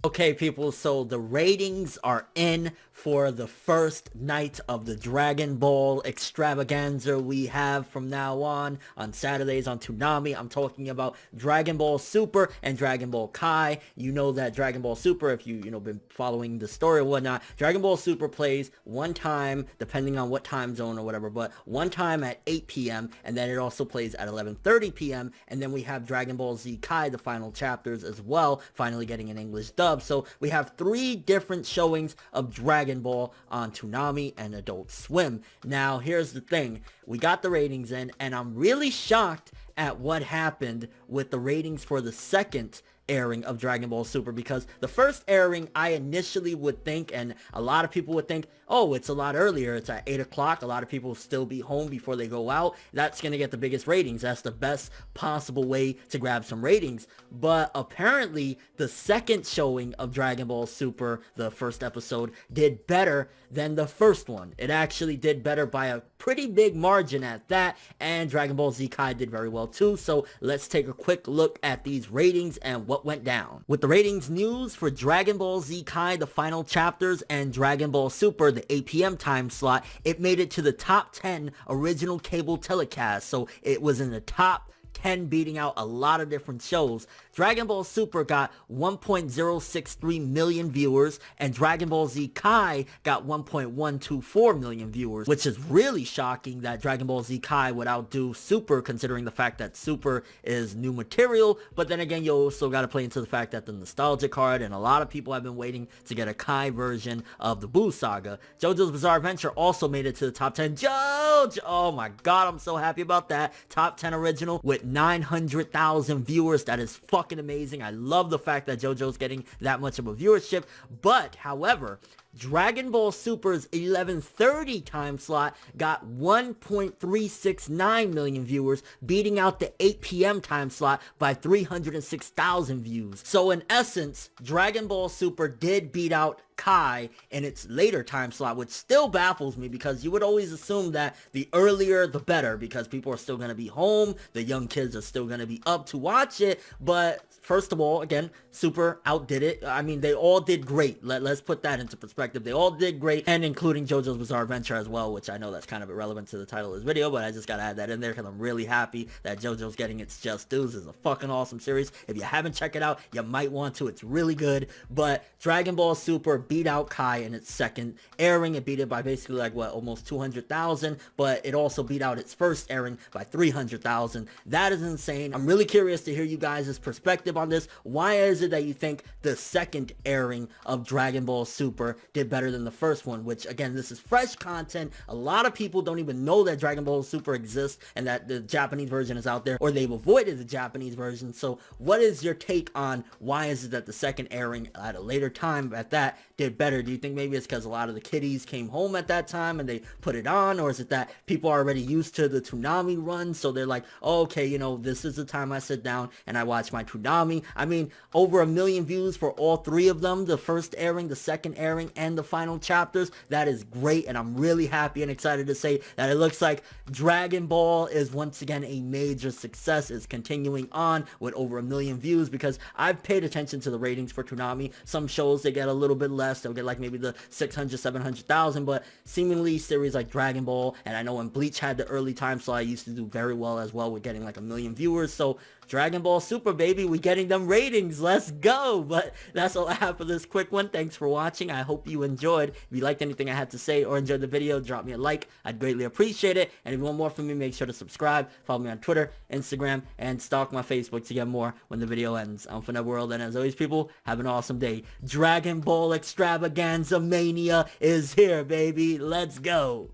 Okay, people, so the ratings are in for the first night of the Dragon Ball extravaganza we have from now on Saturdays on Toonami. I'm talking about Dragon Ball Super and Dragon Ball Kai. You know that Dragon Ball Super, if you been following the story or whatnot, Dragon Ball Super plays one time, depending on what time zone or whatever, but one time at 8 p.m. and then it also plays at 11:30 p.m. and then we have Dragon Ball Z Kai, the final chapters as well, finally getting an English dub. So we have 3 different showings of Dragon Ball on Toonami and Adult Swim. Now, here's the thing. We got the ratings in, and I'm really shocked at what happened with the ratings for the second airing of Dragon Ball Super, because the first airing I initially would think, and a lot of people would think, oh, it's a lot earlier, it's at 8 o'clock, a lot of people will still be home before they go out, that's gonna get the biggest ratings, that's the best possible way to grab some ratings. But apparently the second showing of Dragon Ball Super, the first episode, did better than the first one. It actually did better by a pretty big margin at that, and Dragon Ball Z Kai did very well too. So let's take a quick look at these ratings and what went down. With the ratings news for Dragon Ball Z Kai, the final chapters, and Dragon Ball Super, the 8 p.m. time slot, it made it to the top 10 original cable telecasts. So it was in the top 10, beating out a lot of different shows. Dragon Ball Super got 1.063 million viewers, and Dragon Ball Z Kai got 1.124 million viewers, which is really shocking that Dragon Ball Z Kai would outdo Super, considering the fact that Super is new material. But then again, you also got to play into the fact that the nostalgia card, and a lot of people have been waiting to get a Kai version of the Buu Saga. JoJo's Bizarre Adventure also made it to the top 10. JoJo! Oh my god, I'm so happy about that. Top 10 original with 900,000 viewers. That is fucking amazing. I love the fact that JoJo's getting that much of a viewership. But, however, Dragon Ball Super's 11:30 time slot got 1.369 million viewers, beating out the 8 p.m. time slot by 306,000 views. So in essence, Dragon Ball Super did beat out Kai in its later time slot, which still baffles me, because you would always assume that the earlier the better, because people are still going to be home, the young kids are still going to be up to watch it. But first of all, again, Super outdid it. I mean, they all did great. Let's put that into perspective. They all did great, and including JoJo's Bizarre Adventure as well, which I know that's kind of irrelevant to the title of this video, but I just gotta add that in there because I'm really happy that JoJo's getting its just dues. It's a fucking awesome series. If you haven't checked it out, you might want to. It's really good. But Dragon Ball Super beat out Kai in its second airing. It beat it by basically like, what, almost 200,000, but it also beat out its first airing by 300,000. That is insane. I'm really curious to hear you guys' perspective on this. Why is it that you think the second airing of Dragon Ball Super did better than the first one? Which, again, this is fresh content. A lot of people don't even know that Dragon Ball Super exists and that the Japanese version is out there, or they've avoided the Japanese version. So what is your take on why is it that the second airing at a later time at that did better? Do you think maybe it's because a lot of the kiddies came home at that time and they put it on, or is it that people are already used to the Toonami run, so they're like, oh, okay, this is the time I sit down and I watch my Toonami? I mean, over 1 million views for all 3 of them, the first airing, the second airing, and the final chapters. That is great, and I'm really happy and excited to say that it looks like Dragon Ball is once again a major success. It's continuing on with over 1 million views, because I've paid attention to the ratings for Toonami. Some shows, they get a little bit less. They'll get like maybe the 600, 700,000, but seemingly series like Dragon Ball, and I know when Bleach had the early time slot, I used to do very well as well with getting like 1 million viewers. So Dragon Ball Super, baby, we getting them ratings. Let's go. But that's all I have for this quick one. Thanks for watching. I hope you enjoyed. If you liked anything I had to say or enjoyed the video, drop me a like. I'd greatly appreciate it. And if you want more from me, make sure to subscribe. Follow me on Twitter, Instagram, and stalk my Facebook to get more when the video ends. I'm ForneverWorld, and as always, people, have an awesome day. Dragon Ball Extravaganza Mania is here, baby. Let's go.